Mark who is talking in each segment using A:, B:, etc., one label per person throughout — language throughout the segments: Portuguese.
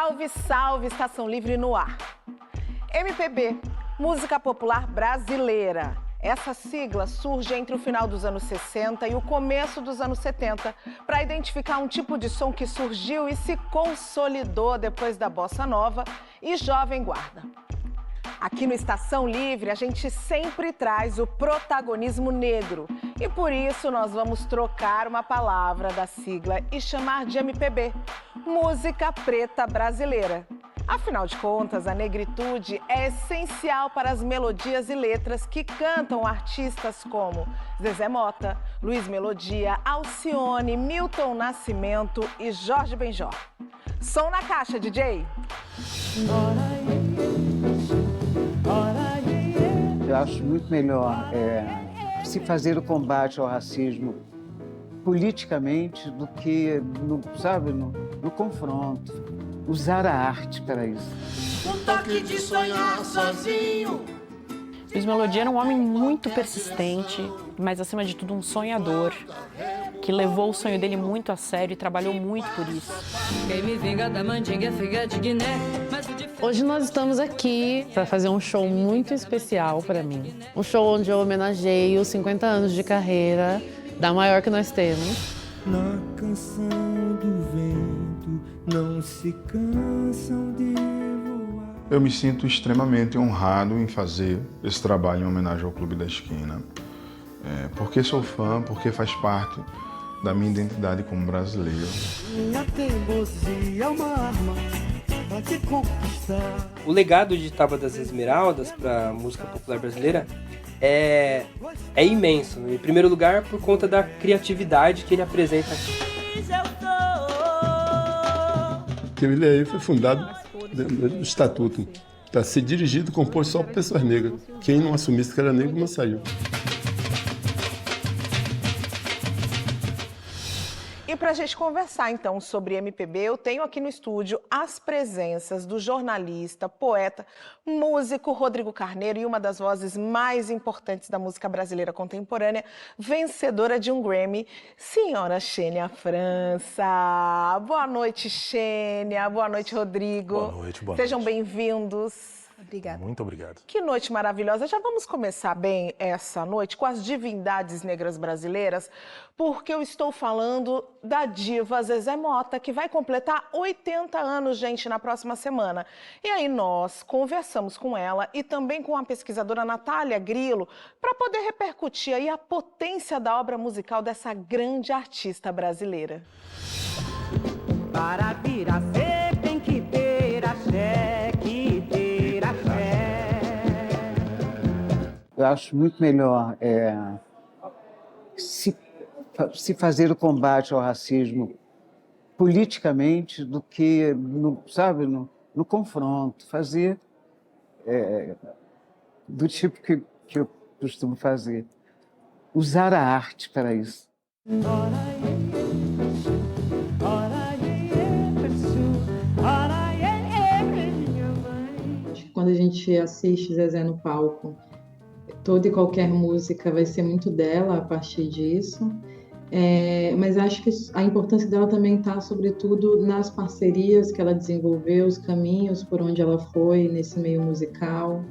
A: Salve, salve, Estação Livre no ar. MPB, Música Popular Brasileira. Essa sigla surge entre o final dos anos 60 e o começo dos anos 70 para identificar um tipo de som que surgiu e se consolidou depois da bossa nova e jovem guarda. Aqui no Estação Livre, a gente sempre traz o protagonismo negro e por isso nós vamos trocar uma palavra da sigla e chamar de MPB, Música Preta Brasileira. Afinal de contas, a negritude é essencial para as melodias e letras que cantam artistas como Zezé Mota, Luiz Melodia, Alcione, Milton Nascimento e Jorge Benjor. Som na caixa, DJ!
B: Eu acho muito melhor se fazer o combate ao racismo politicamente do que no confronto. Usar a arte para isso.
C: Um toque de sonhar sozinho.
D: Luiz Melodia era um homem muito persistente, mas acima de tudo um sonhador, que levou o sonho dele muito a sério e trabalhou muito por isso.
E: Hoje nós estamos aqui para fazer um show muito especial para mim. Um show onde eu homenageio os 50 anos de carreira da maior que nós temos.
F: Na canção do vento, não se cansam de voar.
G: Eu me sinto extremamente honrado em fazer esse trabalho em homenagem ao Clube da Esquina. Porque sou fã, porque faz parte da minha identidade como brasileiro.
F: Minha teimosia é uma arma pra te conquistar.
H: O legado de Tábua das Esmeraldas para a música popular brasileira é imenso. Em primeiro lugar, por conta da criatividade que ele apresenta aqui.
I: Ele aí foi fundado no Estatuto para ser dirigido e composto só por pessoas negras. Quem não assumisse que era negro não saiu.
A: E para a gente conversar, então, sobre MPB, eu tenho aqui no estúdio as presenças do jornalista, poeta, músico Rodrigo Carneiro e uma das vozes mais importantes da música brasileira contemporânea, vencedora de um Grammy, senhora Xênia França. Boa noite, Xênia. Boa noite, Rodrigo.
J: Boa noite, boa
A: Sejam
J: noite.
A: bem-vindos.
J: Obrigada. Muito obrigado.
A: Que noite maravilhosa. Já vamos começar bem essa noite com as divindades negras brasileiras, porque eu estou falando da diva Zezé Mota, que vai completar 80 anos, gente, na próxima semana. E aí nós conversamos com ela e também com a pesquisadora Natália Grilo para poder repercutir aí a potência da obra musical dessa grande artista brasileira.
C: Para vir a ser tem que ter axé, que ter axé.
B: Eu acho muito melhor se fazer o combate ao racismo politicamente do que no confronto. Fazer do tipo que eu costumo fazer. Usar a arte para isso.
K: Quando a gente assiste Zezé no palco, toda e qualquer música vai ser muito dela a partir disso, mas acho que a importância dela também está, sobretudo, nas parcerias que ela desenvolveu, os caminhos por onde ela foi nesse meio musical,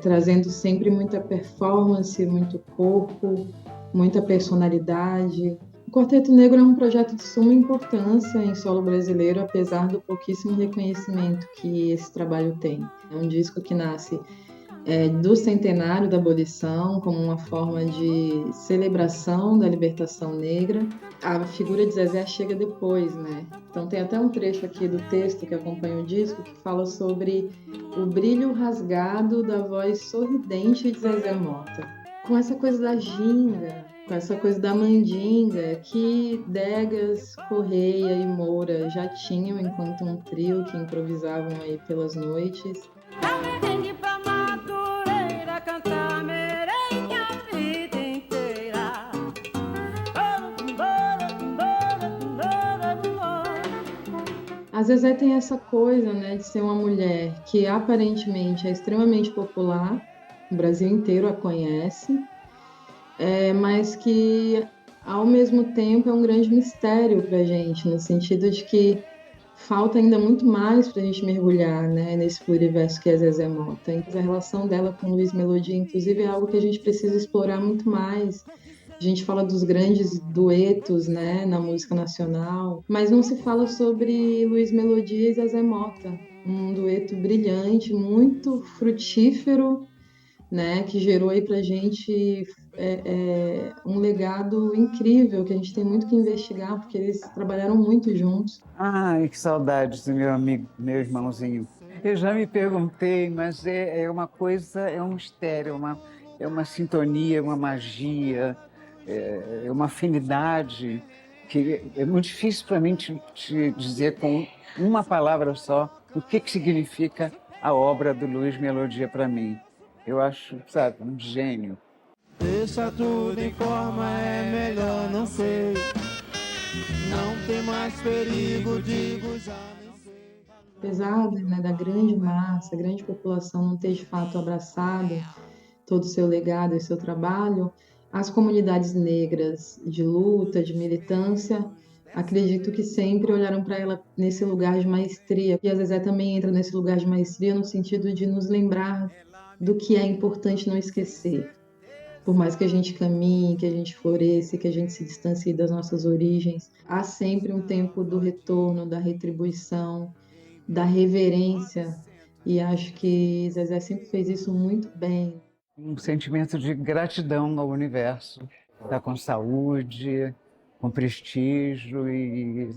K: trazendo sempre muita performance, muito corpo, muita personalidade. O Quarteto Negro é um projeto de suma importância em solo brasileiro, apesar do pouquíssimo reconhecimento que esse trabalho tem. É um disco que nasce do centenário da abolição, como uma forma de celebração da libertação negra. A figura de Zezé chega depois, né? Então tem até um trecho aqui do texto que acompanha o disco que fala sobre o brilho rasgado da voz sorridente de Zezé Mota. Com essa coisa da ginga, com essa coisa da mandinga que Degas, Correia e Moura já tinham enquanto um trio que improvisavam aí pelas noites. A Zezé tem essa coisa, né, de ser uma mulher que aparentemente é extremamente popular, o Brasil inteiro a conhece, mas que ao mesmo tempo é um grande mistério para a gente, no sentido de que falta ainda muito mais para a gente mergulhar, né, nesse pluriverso que é a Zezé Mota. Então, a relação dela com Luiz Melodia, inclusive, é algo que a gente precisa explorar muito mais. A gente fala dos grandes duetos, né, na música nacional, mas não se fala sobre Luiz Melodia e Zezé Mota. Um dueto brilhante, muito frutífero, né, que gerou aí pra gente um legado incrível, que a gente tem muito que investigar, porque eles trabalharam muito juntos.
B: Ai, que saudades do meu amigo, meu irmãozinho. Eu já me perguntei, mas é uma coisa, é um mistério, é uma sintonia, uma magia, é uma afinidade que é muito difícil para mim te dizer com uma palavra só o que significa a obra do Luiz Melodia para mim. Eu acho, sabe, um gênio.
F: Deixa tudo em forma, é melhor, não sei. Não tem mais perigo, digo já nem sei.
K: Apesar, né, da grande massa, a grande população não ter de fato abraçado todo o seu legado e seu trabalho, as comunidades negras de luta, de militância, acredito que sempre olharam para ela nesse lugar de maestria. E a Zezé também entra nesse lugar de maestria no sentido de nos lembrar do que é importante não esquecer. Por mais que a gente caminhe, que a gente floresça, que a gente se distancie das nossas origens, há sempre um tempo do retorno, da retribuição, da reverência. E acho que Zezé sempre fez isso muito bem.
B: Um sentimento de gratidão ao universo. Está com saúde, com prestígio e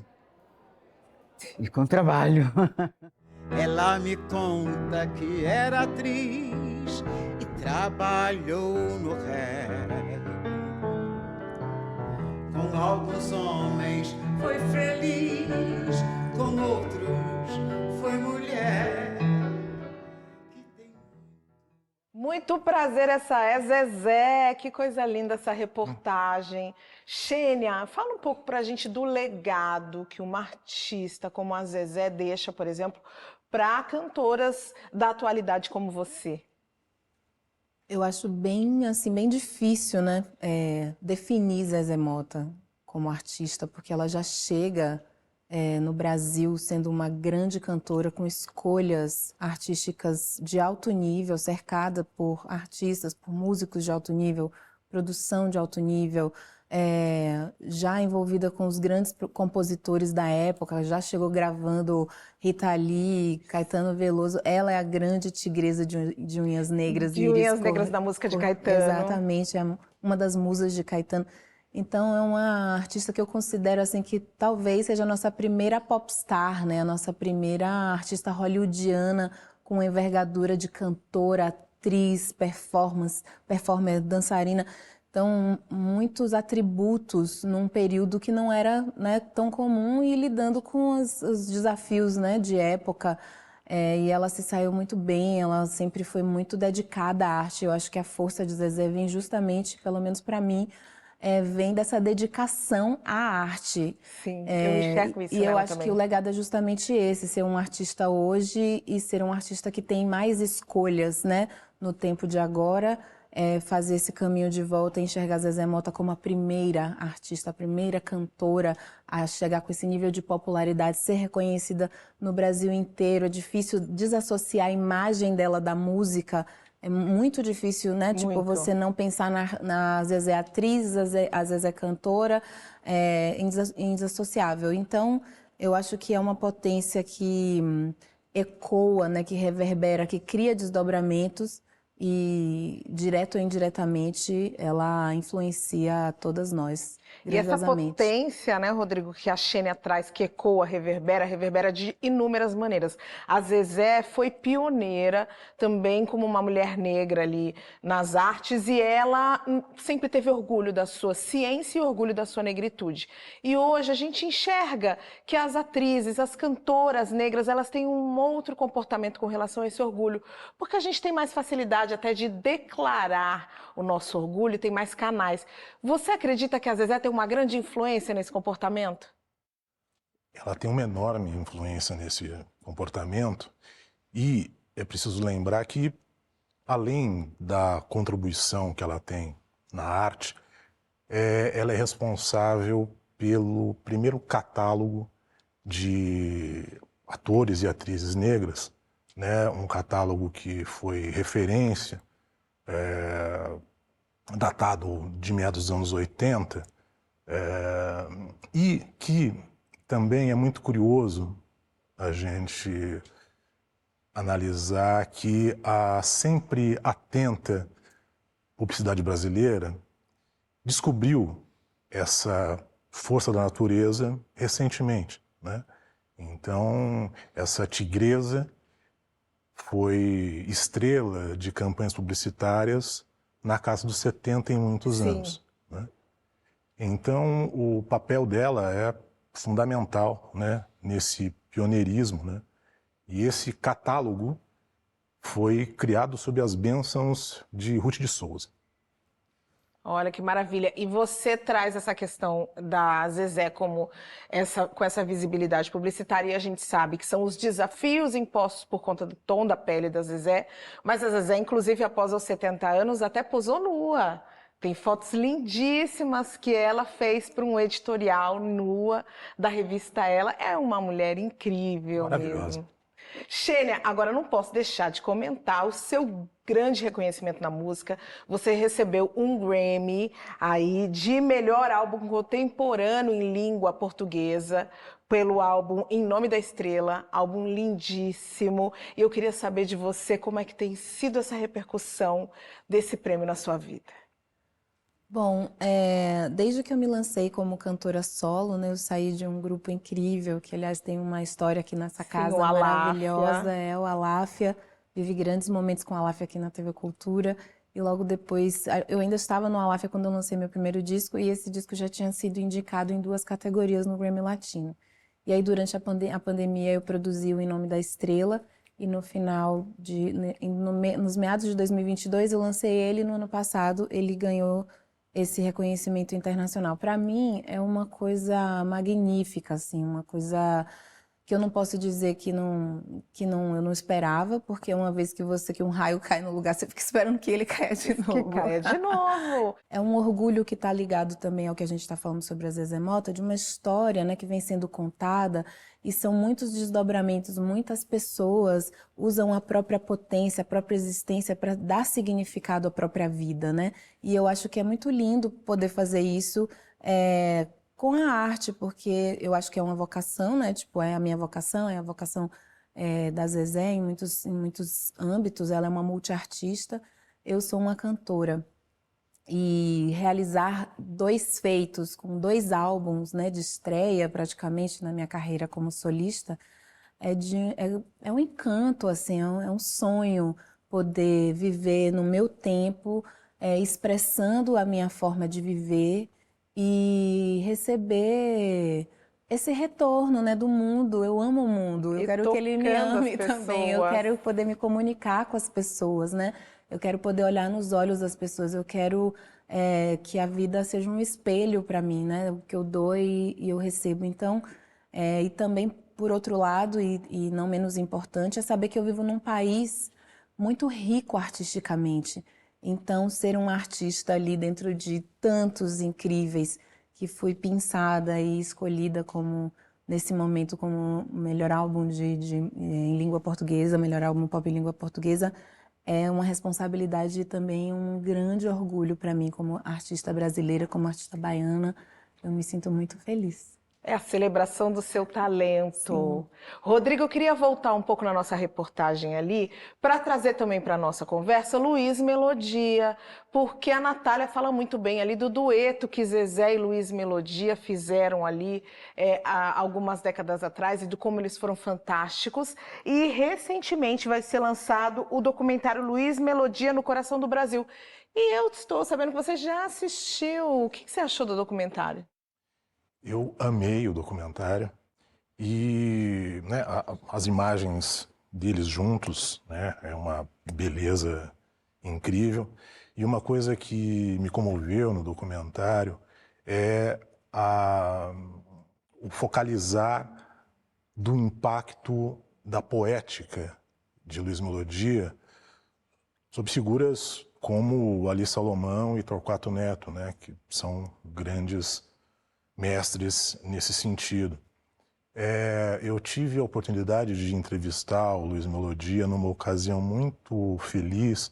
B: com trabalho.
F: Ela me conta que era atriz e trabalhou no rap. Com alguns homens foi feliz, com outros foi mulher.
A: Muito prazer, essa é Zezé. Que coisa linda essa reportagem. Xênia, fala um pouco pra gente do legado que uma artista como a Zezé deixa, por exemplo, para cantoras da atualidade como você.
J: Eu acho bem, assim, bem difícil, né, definir Zezé Mota como artista, porque ela já chega no Brasil sendo uma grande cantora com escolhas artísticas de alto nível, cercada por artistas, por músicos de alto nível, produção de alto nível, já envolvida com os grandes compositores da época, já chegou gravando Rita Lee, Caetano Veloso. Ela é a grande tigresa de unhas negras.
A: De unhas negras da música de Caetano.
J: Exatamente, é uma das musas de Caetano. Então é uma artista que eu considero assim que talvez seja a nossa primeira popstar, né? A nossa primeira artista hollywoodiana com envergadura de cantora, atriz, performer, dançarina. Então, muitos atributos num período que não era, né, tão comum e lidando com os desafios, né, de época. E ela se saiu muito bem, ela sempre foi muito dedicada à arte. Eu acho que a força de Zezé vem justamente, pelo menos para mim, vem dessa dedicação à arte.
A: Sim, eu enxergo isso
J: E eu
A: nela
J: acho
A: também.
J: que o legado é justamente esse, ser um artista hoje e ser um artista que tem mais escolhas, né, no tempo de agora. Fazer esse caminho de volta e enxergar Zezé Mota como a primeira artista, a primeira cantora a chegar com esse nível de popularidade, ser reconhecida no Brasil inteiro. É difícil desassociar a imagem dela da música, é muito difícil, né? Tipo,
A: Muito.
J: você não pensar na Zezé atriz, a Zezé cantora, indesassociável. Então, eu acho que é uma potência que ecoa, né? Que reverbera, que cria desdobramentos. E, direto ou indiretamente, ela influencia todas nós,
A: E essa
J: grandiosamente.
A: potência, né, Rodrigo, que a Xênia traz, que ecoa, reverbera de inúmeras maneiras. A Zezé foi pioneira também como uma mulher negra ali nas artes e ela sempre teve orgulho da sua ciência e orgulho da sua negritude. E hoje a gente enxerga que as atrizes, as cantoras negras, elas têm um outro comportamento com relação a esse orgulho, porque a gente tem mais facilidade até de declarar o nosso orgulho, tem mais canais. Você acredita que a Zezé tem uma grande influência nesse comportamento?
L: Ela tem uma enorme influência nesse comportamento e é preciso lembrar que, além da contribuição que ela tem na arte, ela é responsável pelo primeiro catálogo de atores e atrizes negras, né? Um catálogo que foi referência, datado de meados dos anos 80, e que também é muito curioso a gente analisar que a sempre atenta publicidade brasileira descobriu essa força da natureza recentemente, né? Então, essa tigresa foi estrela de campanhas publicitárias na casa dos 70 em muitos anos, né? Então, o papel dela é fundamental, né, nesse pioneirismo, né? E esse catálogo foi criado sob as bênçãos de Ruth de Souza.
A: Olha que maravilha. E você traz essa questão da Zezé com essa visibilidade publicitária, e a gente sabe que são os desafios impostos por conta do tom da pele da Zezé, mas a Zezé, inclusive, após os 70 anos, até posou nua. Tem fotos lindíssimas que ela fez para um editorial nua da revista Ela. É uma mulher incrível mesmo. Xênia, agora eu não posso deixar de comentar o seu grande reconhecimento na música. Você recebeu um Grammy aí de melhor álbum contemporâneo em língua portuguesa pelo álbum Em Nome da Estrela, álbum lindíssimo. E eu queria saber de você como é que tem sido essa repercussão desse prêmio na sua vida.
J: Bom, desde que eu me lancei como cantora solo, né, eu saí de um grupo incrível, que aliás tem uma história aqui nessa casa maravilhosa, o Aláfia. Vivi grandes momentos com a Aláfia aqui na TV Cultura. E logo depois, eu ainda estava no Aláfia quando eu lancei meu primeiro disco, e esse disco já tinha sido indicado em 2 categorias no Grammy Latino. E aí, durante a pandemia, eu produzi o Em Nome da Estrela, e no final, nos meados de 2022, eu lancei ele. No ano passado, ele ganhou esse reconhecimento internacional. Para mim, é uma coisa magnífica, assim, uma coisa que eu não posso dizer que eu não esperava, porque uma vez que um raio cai no lugar, você fica esperando que ele caia de novo.
A: Que caia de novo.
J: É um orgulho que está ligado também ao que a gente está falando sobre a Zezé Mota, de uma história, né, que vem sendo contada, e são muitos desdobramentos, muitas pessoas usam a própria potência, a própria existência para dar significado à própria vida, né? E eu acho que é muito lindo poder fazer isso com a arte, porque eu acho que é uma vocação, né? Tipo, é a minha vocação, é a vocação da Zezé em muitos âmbitos. Ela é uma multiartista, eu sou uma cantora. E realizar 2 feitos com 2 álbuns, né, de estreia praticamente na minha carreira como solista, é um encanto, assim, é um sonho poder viver no meu tempo, expressando a minha forma de viver e receber esse retorno, né, do mundo. Eu amo o mundo, eu quero que ele me ame também, eu quero poder me comunicar com as pessoas, né? Eu quero poder olhar nos olhos das pessoas, eu quero que a vida seja um espelho para mim, né? O que eu dou e eu recebo. Então, e também, por outro lado, e não menos importante, é saber que eu vivo num país muito rico artisticamente. Então, ser uma artista ali dentro de tantos incríveis que fui pensada e escolhida como, nesse momento, como melhor álbum em língua portuguesa, melhor álbum pop em língua portuguesa, é uma responsabilidade e também um grande orgulho para mim como artista brasileira, como artista baiana. Eu me sinto muito feliz.
A: É a celebração do seu talento. Sim. Rodrigo, eu queria voltar um pouco na nossa reportagem ali, para trazer também para a nossa conversa Luiz Melodia, porque a Natália fala muito bem ali do dueto que Zezé e Luiz Melodia fizeram ali há algumas décadas atrás, e de como eles foram fantásticos. E recentemente vai ser lançado o documentário Luiz Melodia no Coração do Brasil. E eu estou sabendo que você já assistiu. O que você achou do documentário?
L: Eu amei o documentário e, né, as imagens deles juntos, né, é uma beleza incrível. E uma coisa que me comoveu no documentário é o focalizar do impacto da poética de Luiz Melodia sobre figuras como Ali Salomão e Torquato Neto, né, que são grandes mestres nesse sentido. Eu tive a oportunidade de entrevistar o Luiz Melodia numa ocasião muito feliz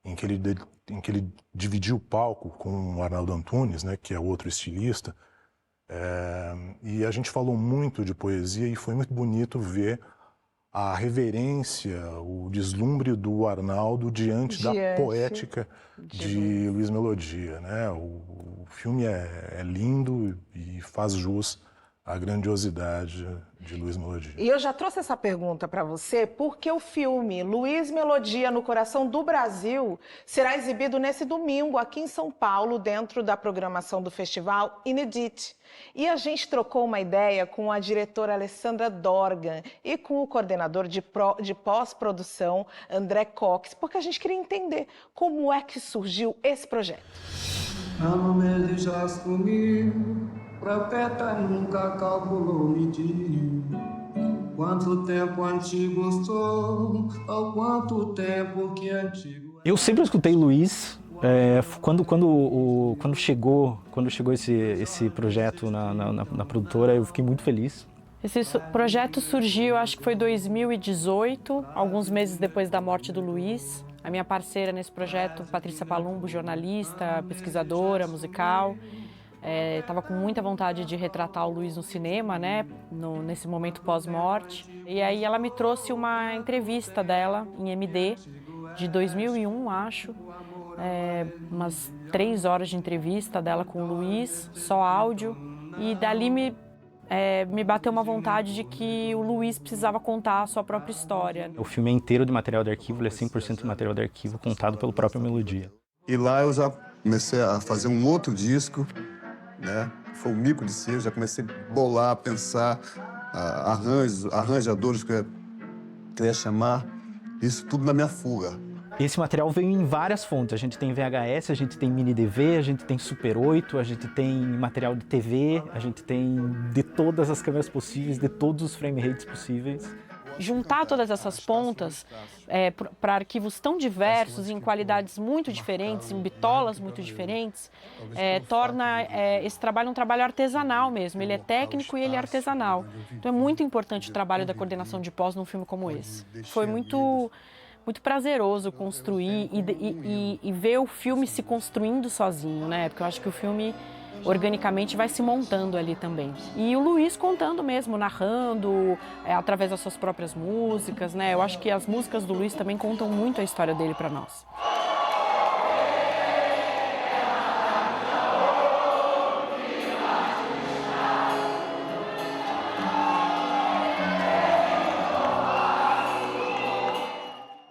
L: em que ele dividiu o palco com o Arnaldo Antunes, né, que é outro estilista, e a gente falou muito de poesia e foi muito bonito ver a reverência, o deslumbre do Arnaldo diante da poética de Luiz Melodia, né? O filme é lindo e faz jus à grandiosidade de Luiz Melodia.
A: E eu já trouxe essa pergunta para você porque o filme Luiz Melodia no Coração do Brasil será exibido nesse domingo aqui em São Paulo, dentro da programação do festival Inedit. E a gente trocou uma ideia com a diretora Alessandra Dorgan e com o coordenador de pós-produção André Cox, porque a gente queria entender como é que surgiu esse projeto.
F: Profeta nunca calculou medir quanto tempo antigo sou ou quanto tempo que antigo.
M: Eu sempre escutei Luiz. Quando chegou esse projeto na produtora, eu fiquei muito feliz.
D: Esse projeto surgiu, acho que foi 2018, alguns meses depois da morte do Luiz. A minha parceira nesse projeto, Patrícia Palumbo, jornalista, pesquisadora musical, estava com muita vontade de retratar o Luiz no cinema, né, nesse momento pós-morte. E aí ela me trouxe uma entrevista dela em MD, de 2001, acho. Umas 3 horas de entrevista dela com o Luiz, só áudio. E dali me bateu uma vontade de que o Luiz precisava contar a sua própria história.
M: O filme é inteiro de material de arquivo, ele é 100% de material de arquivo contado pelo próprio Melodia.
N: E lá eu já comecei a fazer um outro disco, né? Foi o Mico de Cera, já comecei a bolar, a pensar, arranjadores que eu queria chamar, isso tudo na minha fuga.
M: Esse material veio em várias fontes, a gente tem VHS, a gente tem mini DV, a gente tem Super 8, a gente tem material de TV, a gente tem de todas as câmeras possíveis, de todos os frame rates possíveis.
D: Juntar todas essas pontas para arquivos tão diversos, em qualidades muito diferentes, em bitolas muito diferentes, torna esse trabalho um trabalho artesanal mesmo. Ele é técnico e ele é artesanal. Então é muito importante o trabalho da coordenação de pós num filme como esse. Foi muito prazeroso construir e ver o filme se construindo sozinho, né? Porque eu acho que o filme organicamente vai se montando ali também. E o Luiz contando mesmo, narrando, através das suas próprias músicas, né? Eu acho que as músicas do Luiz também contam muito a história dele para nós.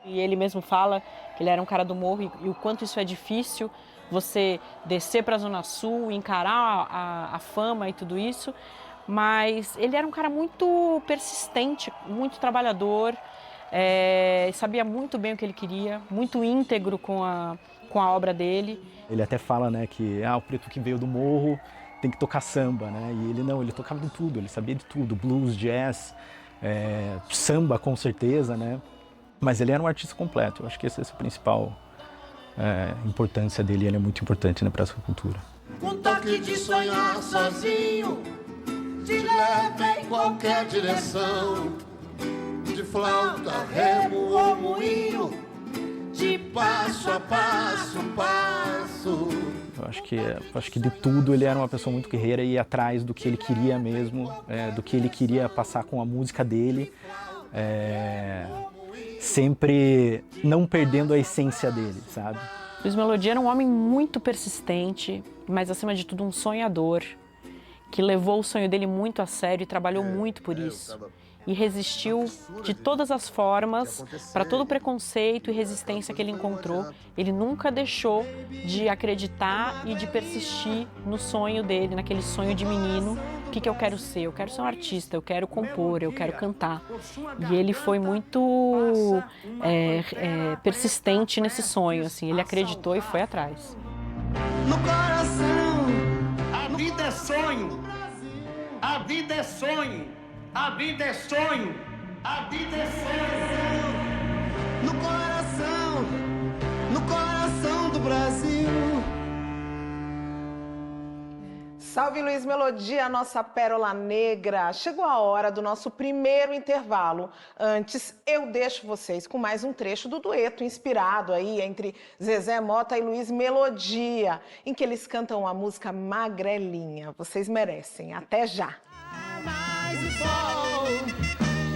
D: E ele mesmo fala que ele era um cara do morro e o quanto isso é difícil, você descer para a Zona Sul, encarar a fama e tudo isso, mas ele era um cara muito persistente, muito trabalhador, sabia muito bem o que ele queria, muito íntegro com a obra dele.
M: Ele até fala, né, que o preto que veio do morro tem que tocar samba, né? E ele tocava de tudo, ele sabia de tudo, blues, jazz, samba com certeza, né? Mas ele era um artista completo, eu acho que essa é a principal importância dele, ele é muito importante, né, para essa cultura.
F: Um toque de sonhar sozinho, te leva em qualquer direção, de flauta, remo ou moinho, de passo a passo,
M: Eu acho que de tudo ele era uma pessoa muito guerreira e ia atrás do que ele queria mesmo, do que ele queria passar com a música dele. Sempre não perdendo a essência dele, sabe?
D: Luiz Melodia era um homem muito persistente, mas acima de tudo um sonhador, que levou o sonho dele muito a sério e trabalhou muito por isso. E resistiu de todas as formas, para todo o preconceito e resistência que ele encontrou. Ele nunca deixou de acreditar e de persistir no sonho dele, naquele sonho de menino. O que eu quero ser? Eu quero ser um artista, eu quero compor, eu quero cantar. E ele foi muito persistente nesse sonho, assim. Ele acreditou e foi atrás.
F: No coração, a vida é sonho, a vida é sonho, a vida é sonho, a vida é sonho. No coração do Brasil.
A: Salve Luiz Melodia, nossa pérola negra. Chegou a hora do nosso primeiro intervalo. Antes, eu deixo vocês com mais um trecho do dueto inspirado aí entre Zezé Mota e Luiz Melodia, em que eles cantam a música Magrelinha. Vocês merecem. Até já.
C: Mas o sol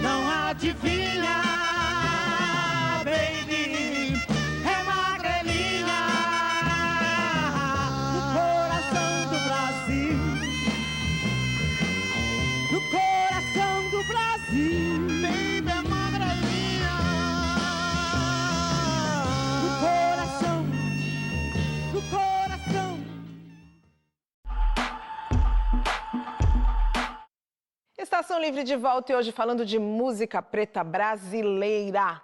C: não adivinha, baby, é magrelinha no coração do Brasil, no coração do Brasil, baby, é magrelinha no coração, no coração.
A: Estação Livre de volta e hoje falando de música preta brasileira.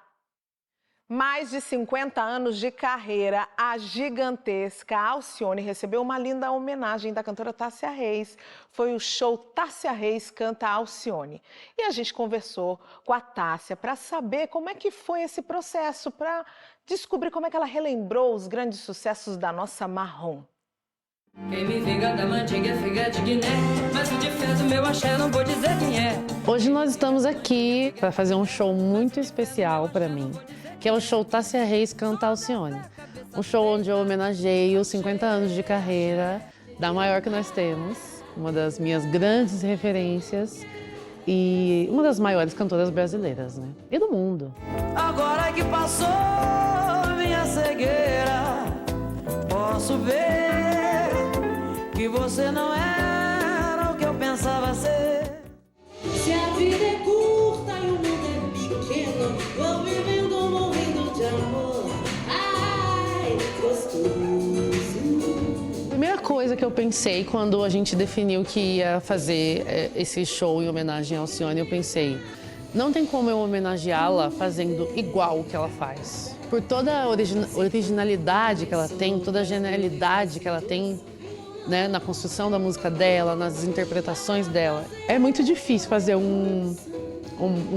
A: Mais de 50 anos de carreira, a gigantesca Alcione recebeu uma linda homenagem da cantora Tássia Reis. Foi o show Tássia Reis Canta Alcione. E a gente conversou com a Tássia para saber como é que foi esse processo, para descobrir como é que ela relembrou os grandes sucessos da nossa Marrom.
O: Quem me vinga da mandinga é figa de Guiné, mas o de fé do meu axé não vou dizer quem é.
E: Hoje nós estamos aqui para fazer um show muito especial para mim, que é o show Tássia Reis Canta Alcione. Um show onde eu homenageio os 50 anos de carreira da maior que nós temos, uma das minhas grandes referências e uma das maiores cantoras brasileiras, né? E do mundo.
C: Agora que passou minha cegueira, posso ver que você não era o que eu pensava ser.
P: Se a vida é curta e o mundo é pequeno, vou vivendo, morrendo de amor. Ai, gostoso.
E: A primeira coisa que eu pensei quando a gente definiu que ia fazer esse show em homenagem a Alcione, eu pensei, não tem como eu homenageá-la fazendo igual o que ela faz. Por toda a originalidade que ela tem, toda a genialidade que ela tem, né, na construção da música dela, nas interpretações dela. É muito difícil fazer um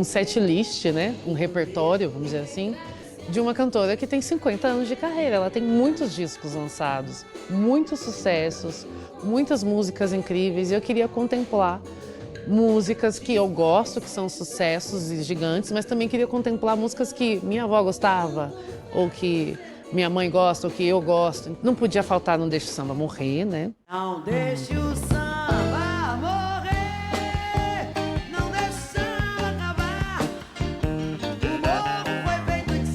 E: set list, né, um repertório, vamos dizer assim, de uma cantora que tem 50 anos de carreira. Ela tem muitos discos lançados, muitos sucessos, muitas músicas incríveis. E eu queria contemplar músicas que eu gosto, que são sucessos e gigantes, mas também queria contemplar músicas que minha avó gostava, ou que minha mãe gosta, ou que eu gosto. Não podia faltar Não Deixe o Samba Morrer, né?
C: Não deixe o samba morrer, não deixe o samba acabar. O morro foi feito de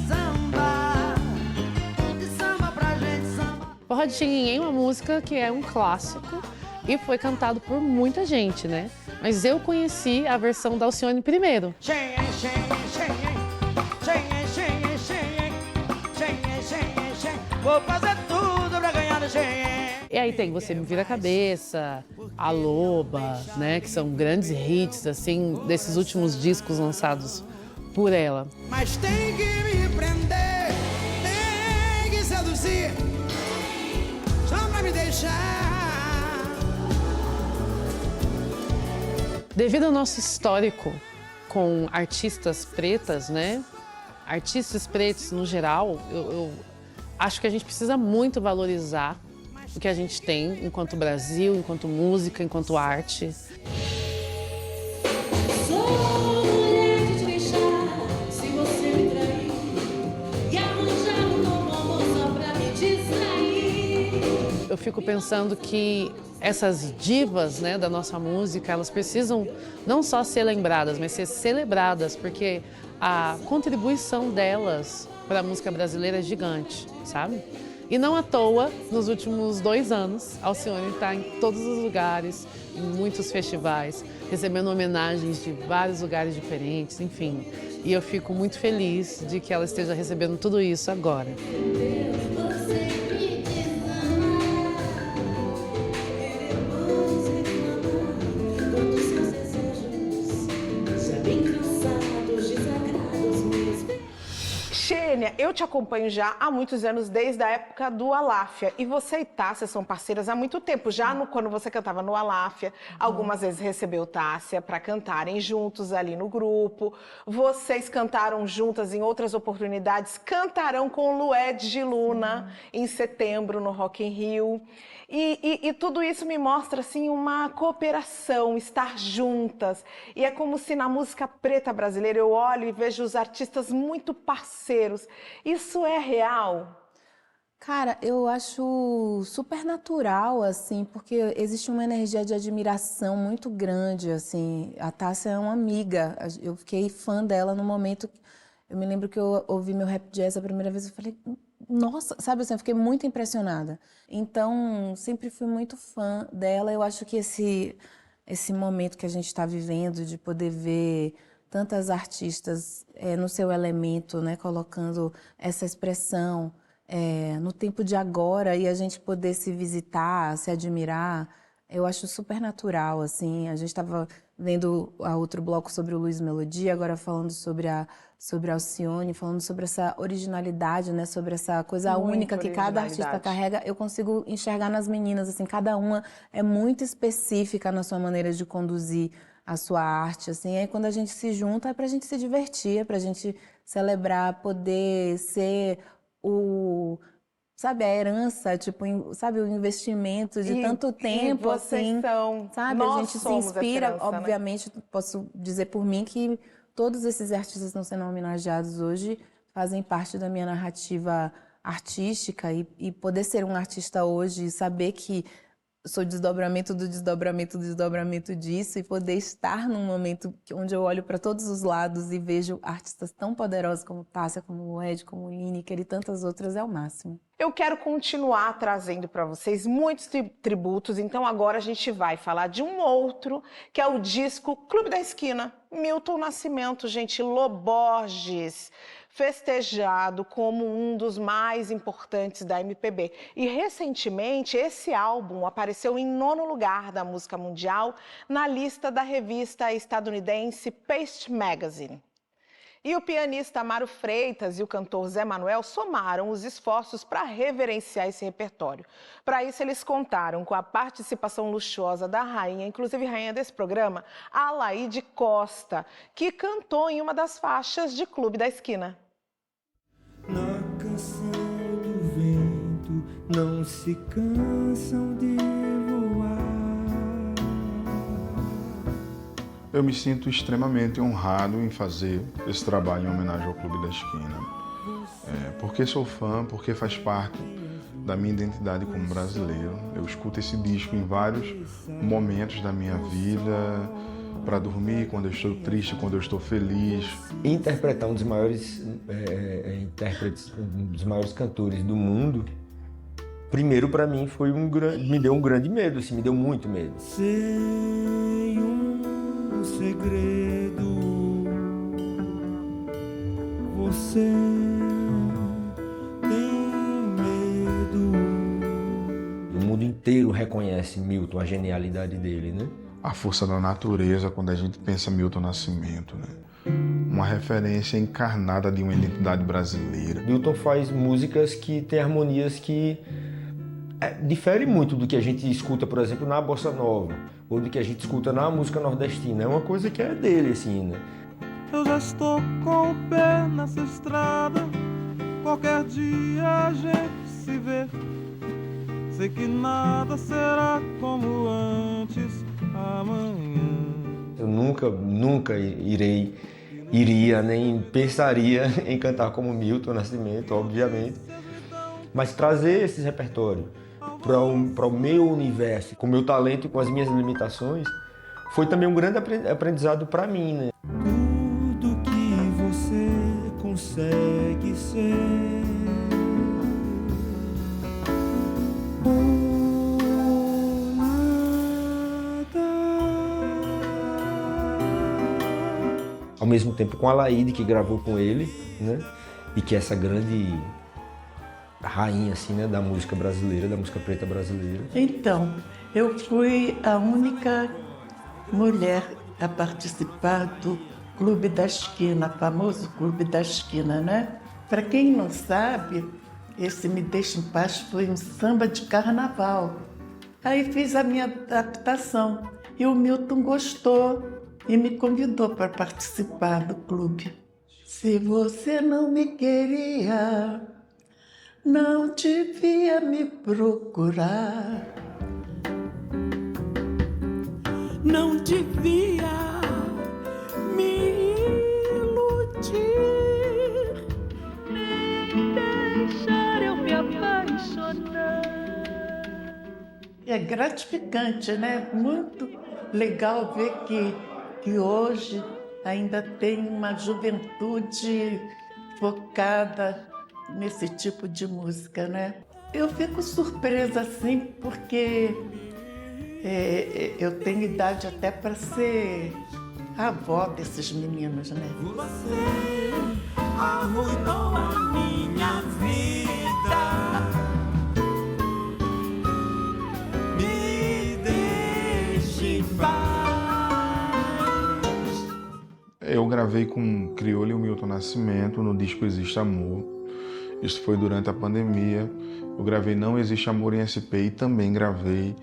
C: samba pra gente samba.
E: Forró de Xinguinhém é uma música que é um clássico e foi cantado por muita gente, né? Mas eu conheci a versão da Alcione primeiro.
C: Vou fazer tudo pra ganhar do Xenhen.
E: E aí tem Você Me Vira a Cabeça, A Loba, né? Que são grandes hits, assim, desses últimos discos lançados por ela.
C: Mas tem que me prender, tem que seduzir, só pra me deixar.
E: Devido ao nosso histórico com artistas pretas, né? Artistas pretos no geral, eu acho que a gente precisa muito valorizar o que a gente tem enquanto Brasil, enquanto música, enquanto arte.
P: Sou mulher de te deixar, se você me trair, e arranjar um novo amor só pra me distrair.
E: Eu fico pensando que essas divas, né, da nossa música, elas precisam não só ser lembradas, mas ser celebradas, porque a contribuição delas para a música brasileira é gigante, sabe? E não à toa, nos últimos 2 anos, a Alcione está em todos os lugares, em muitos festivais, recebendo homenagens de vários lugares diferentes, enfim. E eu fico muito feliz de que ela esteja recebendo tudo isso agora.
A: Lênia, eu te acompanho já há muitos anos, desde a época do Aláfia. E você e Tássia são parceiras há muito tempo. Já quando você cantava no Aláfia, algumas vezes recebeu Tássia para cantarem juntos ali no grupo. Vocês cantaram juntas em outras oportunidades. Cantarão com Lued de Luna em setembro no Rock in Rio. E tudo isso me mostra assim uma cooperação, estar juntas. E é como se na música preta brasileira eu olho e vejo os artistas muito parceiros. Isso é real?
J: Cara, eu acho super natural, assim, porque existe uma energia de admiração muito grande, assim. A Tássia é uma amiga, eu fiquei fã dela no momento... Eu me lembro que eu ouvi meu rap jazz a primeira vez e falei, nossa, sabe assim, eu fiquei muito impressionada. Então, sempre fui muito fã dela. Eu acho que esse momento que a gente está vivendo, de poder ver tantas artistas no seu elemento, né, colocando essa expressão no tempo de agora, e a gente poder se visitar, se admirar, eu acho super natural, assim. A gente estava vendo a outro bloco sobre o Luiz Melodia, agora falando sobre a Alcione, falando sobre essa originalidade, né? Sobre essa coisa única que cada artista carrega. Eu consigo enxergar nas meninas, assim, cada uma é muito específica na sua maneira de conduzir a sua arte, assim. Aí quando a gente se junta é pra gente se divertir, é pra gente celebrar, poder ser sabe, a herança, tipo, sabe, o investimento de tanto tempo, assim, sabe?
A: Nós
J: a gente se inspira, herança, obviamente, né? Posso dizer por mim que todos esses artistas que estão sendo homenageados hoje fazem parte da minha narrativa artística, e poder ser um artista hoje, saber que sou desdobramento do desdobramento do desdobramento disso, e poder estar num momento onde eu olho para todos os lados e vejo artistas tão poderosos como Tássia, como Lued, como Lineker e tantas outras, é o máximo.
A: Eu quero continuar trazendo para vocês muitos tributos, então agora a gente vai falar de um outro, que é o disco Clube da Esquina, Milton Nascimento, gente, Lô Borges, festejado como um dos mais importantes da MPB. E recentemente esse álbum apareceu em 9º lugar da música mundial na lista da revista estadunidense Paste Magazine. E o pianista Amaro Freitas e o cantor Zé Manuel somaram os esforços para reverenciar esse repertório. Para isso, eles contaram com a participação luxuosa da rainha, inclusive rainha desse programa, Alaide Costa, que cantou em uma das faixas de Clube da Esquina.
C: Na canção do vento não se cansam de voar.
G: Eu me sinto extremamente honrado em fazer esse trabalho em homenagem ao Clube da Esquina. Porque sou fã, porque faz parte da minha identidade como brasileiro. Eu escuto esse disco em vários momentos da minha vida, para dormir, quando eu estou triste, quando eu estou feliz.
Q: Interpretar um dos maiores intérpretes, um dos maiores cantores do mundo, primeiro para mim me deu um grande medo, assim, me deu muito medo.
C: Sem um segredo, você tem medo.
Q: O mundo inteiro reconhece Milton, a genialidade dele, né?
G: A força da natureza, quando a gente pensa Milton Nascimento, né? Uma referência encarnada de uma identidade brasileira.
Q: Milton faz músicas que têm harmonias que diferem muito do que a gente escuta, por exemplo, na bossa nova, ou do que a gente escuta na música nordestina. É uma coisa que é dele, assim, né?
C: Eu já estou com o pé nessa estrada, qualquer dia a gente se vê. Sei que nada será como antes amanhã.
Q: Eu nunca iria, nem pensaria em cantar como Milton Nascimento, obviamente. Mas trazer esse repertório para o meu universo, com o meu talento e com as minhas limitações, foi também um grande aprendizado para mim, né?
C: Tudo que você consegue ser.
Q: Ao mesmo tempo com a Alaide, que gravou com ele, né? E que é essa grande rainha, assim, né? Da música brasileira, da música preta brasileira.
R: Então, eu fui a única mulher a participar do Clube da Esquina, famoso Clube da Esquina, né? Para quem não sabe, esse Me Deixa em Paz foi um samba de carnaval. Aí fiz a minha adaptação e o Milton gostou e me convidou para participar do clube. Se você não me queria, não devia me procurar.
P: Não devia me iludir, nem deixar eu me apaixonar.
R: É gratificante, né? Muito legal ver que hoje ainda tem uma juventude focada nesse tipo de música, né? Eu fico surpresa, assim, porque eu tenho idade até para ser a avó desses meninos, né?
P: Você arruinou a minha vida. Me deixe em paz.
G: Eu gravei com Criolo e o Milton Nascimento no disco Existe Amor. Isso foi durante a pandemia. Eu gravei Não Existe Amor em SP e também gravei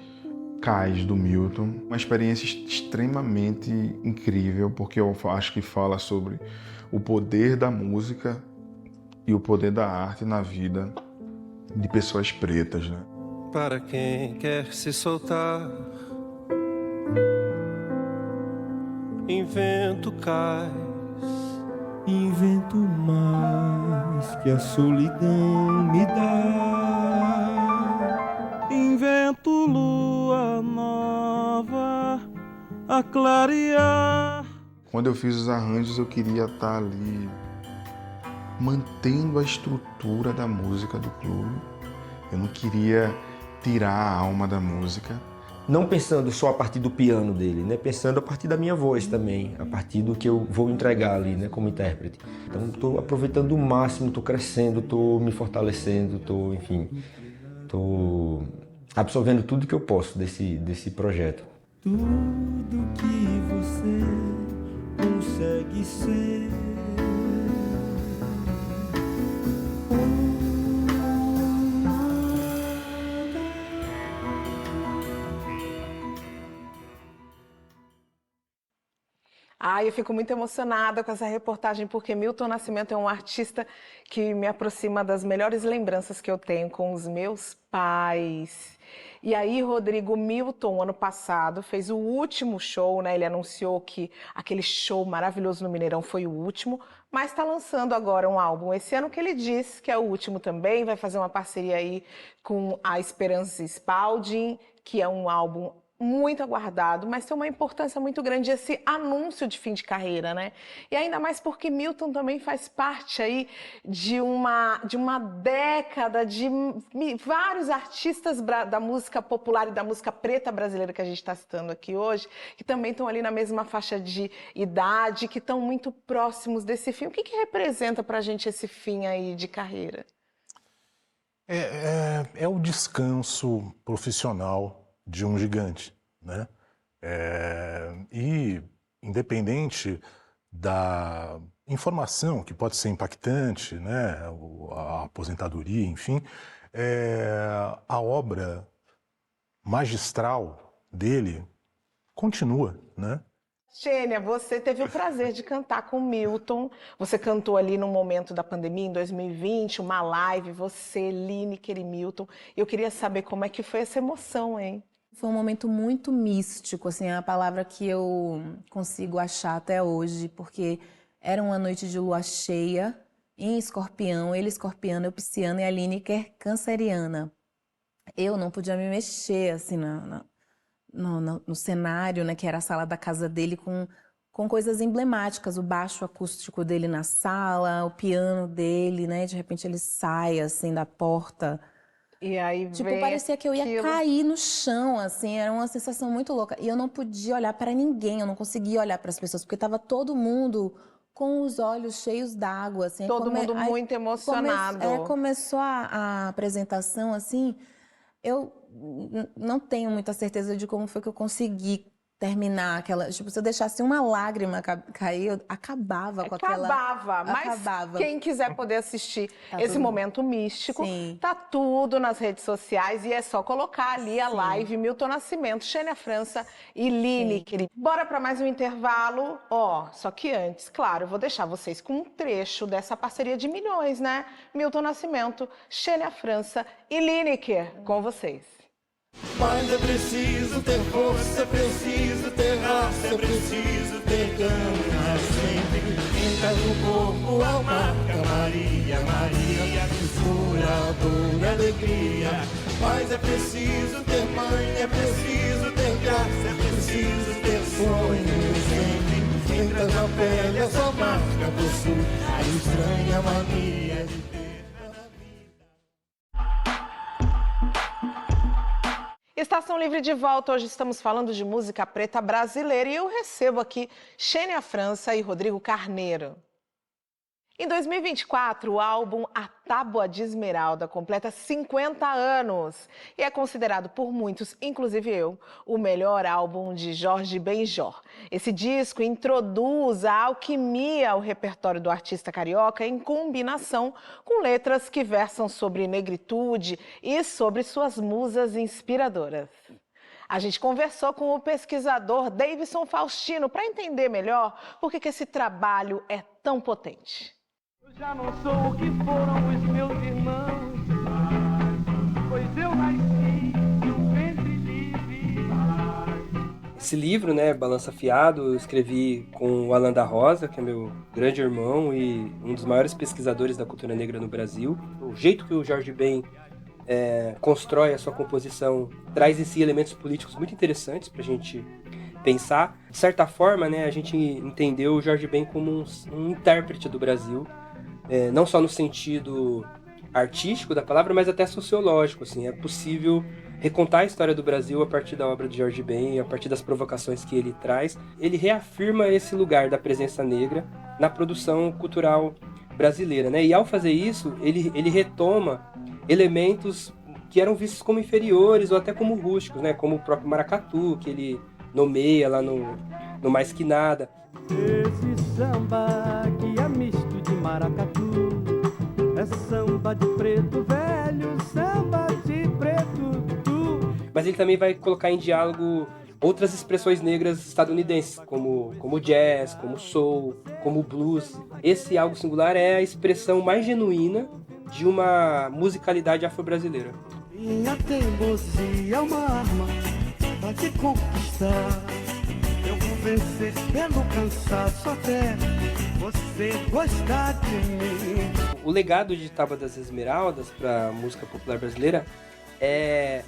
G: Cais, do Milton. Uma experiência extremamente incrível, porque eu acho que fala sobre o poder da música e o poder da arte na vida de pessoas pretas, né?
C: Para quem quer se soltar, invento cais, invento mais que a solidão me dá. Invento lua nova a clarear.
G: Quando eu fiz os arranjos, eu queria estar ali mantendo a estrutura da música do clube. Eu não queria tirar a alma da música.
Q: Não pensando só a partir do piano dele, né? Pensando a partir da minha voz também, a partir do que eu vou entregar ali, né? Como intérprete. Então, estou aproveitando o máximo, estou crescendo, estou me fortalecendo, estou absorvendo tudo que eu posso desse projeto.
C: Tudo que você consegue ser.
A: Eu fico muito emocionada com essa reportagem, porque Milton Nascimento é um artista que me aproxima das melhores lembranças que eu tenho com os meus pais. E aí, Rodrigo, Milton, ano passado, fez o último show, né? Ele anunciou que aquele show maravilhoso no Mineirão foi o último, mas está lançando agora um álbum esse ano que ele diz que é o último também, vai fazer uma parceria aí com a Esperança Spalding, que é um álbum muito aguardado, mas tem uma importância muito grande esse anúncio de fim de carreira, né? E ainda mais porque Milton também faz parte aí de uma década de vários artistas da música popular e da música preta brasileira que a gente está citando aqui hoje, que também estão ali na mesma faixa de idade, que estão muito próximos desse fim. O que representa para a gente esse fim aí de carreira?
L: É o descanso profissional de um gigante, né? E independente da informação que pode ser impactante, né? A aposentadoria, enfim, a obra magistral dele continua, né?
A: Xênia, você teve o prazer de cantar com o Milton. Você cantou ali no momento da pandemia, em 2020, uma live, você, Lineker e Milton. Eu queria saber como é que foi essa emoção, hein?
J: Foi um momento muito místico, assim, é a palavra que eu consigo achar até hoje, porque era uma noite de lua cheia, em Escorpião, ele escorpiano, eu pisciana e a Lineker canceriana. Eu não podia me mexer, assim, no cenário, né, que era a sala da casa dele, com coisas emblemáticas, o baixo acústico dele na sala, o piano dele, né, de repente ele sai, assim, da porta.
A: E aí
J: tipo, parecia que eu ia cair no chão, assim, era uma sensação muito louca. E eu não podia olhar para ninguém, eu não conseguia olhar para as pessoas, porque estava todo mundo com os olhos cheios d'água, assim.
A: Todo mundo muito emocionado.
J: Começou a apresentação, assim, eu não tenho muita certeza de como foi que eu consegui terminar aquela... Tipo, se eu deixasse uma lágrima cair, eu acabava com aquela...
A: Mas quem quiser poder assistir
J: Tá
A: esse
J: tudo-
A: momento místico,
J: Sim.
A: tá tudo nas redes sociais e é só colocar ali a live Milton Nascimento, Xênia França e Lineker. Bora para mais um intervalo. Só que antes, claro, eu vou deixar vocês com um trecho dessa parceria de milhões, né? Milton Nascimento, Xênia França e Lineker, com vocês.
F: Mas é preciso ter força, é preciso ter raça, é preciso ter gana sempre. Entra no corpo a marca Maria, Maria, fissura, dor, alegria. Mas é preciso ter mãe, é preciso ter graça, é preciso ter sonho sempre. Entra na pele, essa marca possui a estranha mania de ter.
A: Estação Livre de volta, hoje estamos falando de música preta brasileira e eu recebo aqui Xênia França e Rodrigo Carneiro. Em 2024, o álbum A Tábua de Esmeralda completa 50 anos e é considerado por muitos, inclusive eu, o melhor álbum de Jorge Benjor. Esse disco introduz a alquimia ao repertório do artista carioca em combinação com letras que versam sobre negritude e sobre suas musas inspiradoras. A gente conversou com o pesquisador Davidson Faustino para entender melhor por que esse trabalho é tão potente.
C: Já não sou o que foram os meus irmãos, pois eu nasci no ventre livre.
H: Esse livro, né, Balança Fiado, eu escrevi com o Alan da Rosa, que é meu grande irmão e um dos maiores pesquisadores da cultura negra no Brasil. O jeito que o Jorge Ben constrói a sua composição traz em si elementos políticos muito interessantes para a gente pensar. De certa forma, né, a gente entendeu o Jorge Ben como um intérprete do Brasil, não só no sentido artístico da palavra, mas até sociológico. Assim, é possível recontar a história do Brasil a partir da obra de Jorge Ben, a partir das provocações que ele traz. Ele reafirma esse lugar da presença negra na produção cultural brasileira, né? E ao fazer isso, ele retoma elementos que eram vistos como inferiores ou até como rústicos, né? Como o próprio maracatu, que ele nomeia lá no Mais Que Nada.
C: Esse samba que é misto de maracatu, é samba de preto velho, samba de preto tu.
H: Mas ele também vai colocar em diálogo outras expressões negras estadunidenses, como o jazz, como o soul, como o blues. Esse algo singular é a expressão mais genuína de uma musicalidade afro-brasileira.
C: Minha teimosia é uma arma pra te conquistar. Eu vou vencer pelo cansaço até você gostar de mim.
H: O legado de Tábua das Esmeraldas para a música popular brasileira é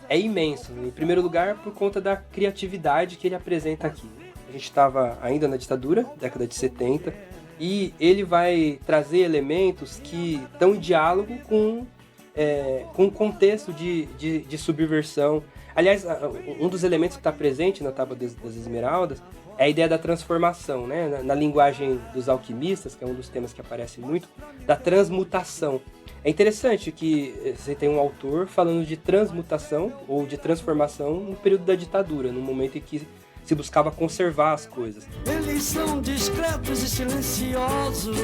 H: imenso. Em primeiro lugar, por conta da criatividade que ele apresenta aqui. A gente estava ainda na ditadura, década de 70, e ele vai trazer elementos que estão em diálogo com o contexto de subversão. Aliás, um dos elementos que está presente na Tábua das Esmeraldas é a ideia da transformação, né? Na linguagem dos alquimistas, que é um dos temas que aparece muito, da transmutação. É interessante que você tem um autor falando de transmutação ou de transformação no período da ditadura, no momento em que se buscava conservar as coisas.
C: Eles são discretos e silenciosos,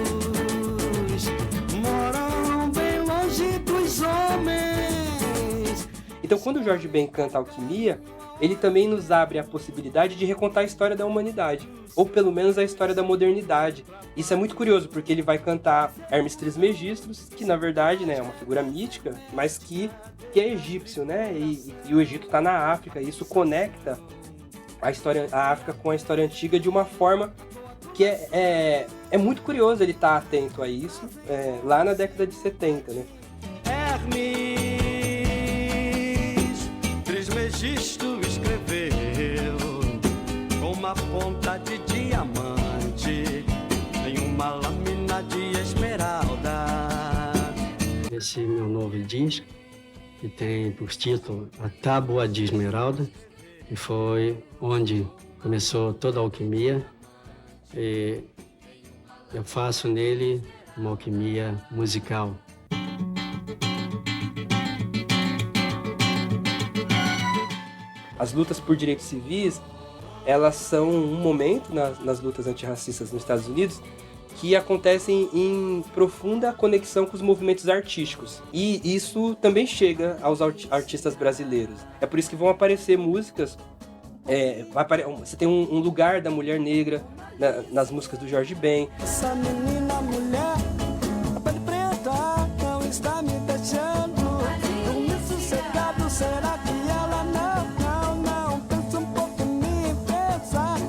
C: moram bem longe dos homens.
H: Então, quando o Jorge Ben canta Alquimia, ele também nos abre a possibilidade de recontar a história da humanidade, ou pelo menos a história da modernidade. Isso é muito curioso, porque ele vai cantar Hermes Trismegistus, que na verdade, né, é uma figura mítica, mas que é egípcio, né? E o Egito está na África, e isso conecta a África com a história antiga de uma forma que é muito curioso ele estar atento a isso lá na década de 70, né?
C: Hermes Trismegisto escreveu com uma ponta de diamante em uma lâmina de esmeralda.
S: Esse meu novo disco, que tem por título A Tábua de Esmeralda, e foi onde começou toda a alquimia. E eu faço nele uma alquimia musical.
H: As lutas por direitos civis elas são um momento nas lutas antirracistas nos Estados Unidos que acontecem em profunda conexão com os movimentos artísticos. E isso também chega aos artistas brasileiros. É por isso que vão aparecer músicas. Você tem um lugar da mulher negra nas músicas do Jorge Ben.
P: Essa menina mulher, a pele preta, não está me deixando. Dormir sossegado, será que ela não pensa um pouco em mim, pensa?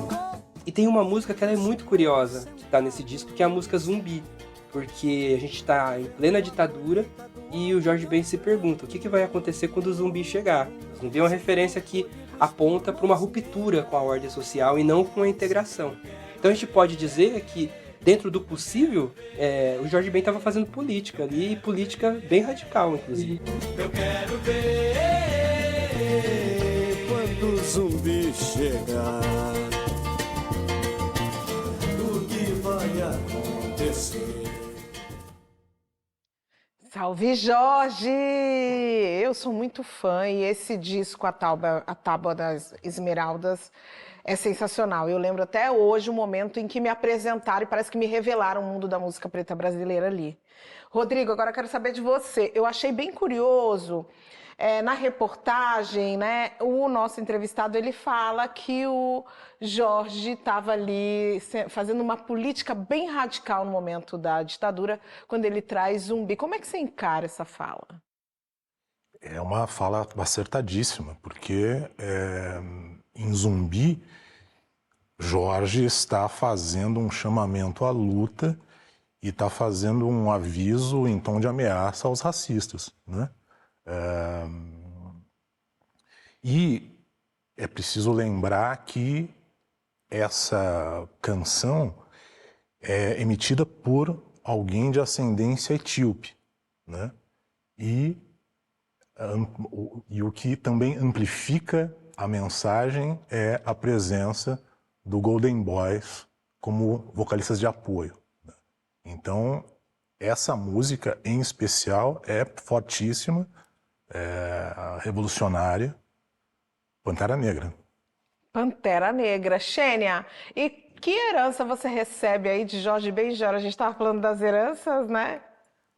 H: E tem uma música que ela é muito curiosa, que tá nesse disco, que é a música Zumbi. Porque a gente tá em plena ditadura e o Jorge Ben se pergunta o que vai acontecer quando o zumbi chegar. O zumbi é uma referência que aponta para uma ruptura com a ordem social e não com a integração. Então a gente pode dizer que, dentro do possível, o Jorge Ben estava fazendo política ali, e política bem radical, inclusive.
P: Eu quero ver quando o zumbi chegar. O que vai acontecer?
A: Salve, Jorge! Eu sou muito fã e esse disco, A Tábua das Esmeraldas, é sensacional. Eu lembro até hoje o momento em que me apresentaram e parece que me revelaram o mundo da música preta brasileira ali. Rodrigo, agora eu quero saber de você. Eu achei bem curioso, na reportagem, né, o nosso entrevistado, ele fala que o Jorge estava ali fazendo uma política bem radical no momento da ditadura, quando ele traz Zumbi. Como é que você encara essa fala?
L: É uma fala acertadíssima, porque em Zumbi, Jorge está fazendo um chamamento à luta e está fazendo um aviso em tom de ameaça aos racistas, né? E é preciso lembrar que essa canção é emitida por alguém de ascendência etíope, né? E o que também amplifica a mensagem é a presença do Golden Boys como vocalistas de apoio, né? Então, essa música em especial é fortíssima, revolucionária, Pantera Negra.
A: Pantera Negra. Xênia, e que herança você recebe aí de Jorge Benjor? A gente estava falando das heranças, né?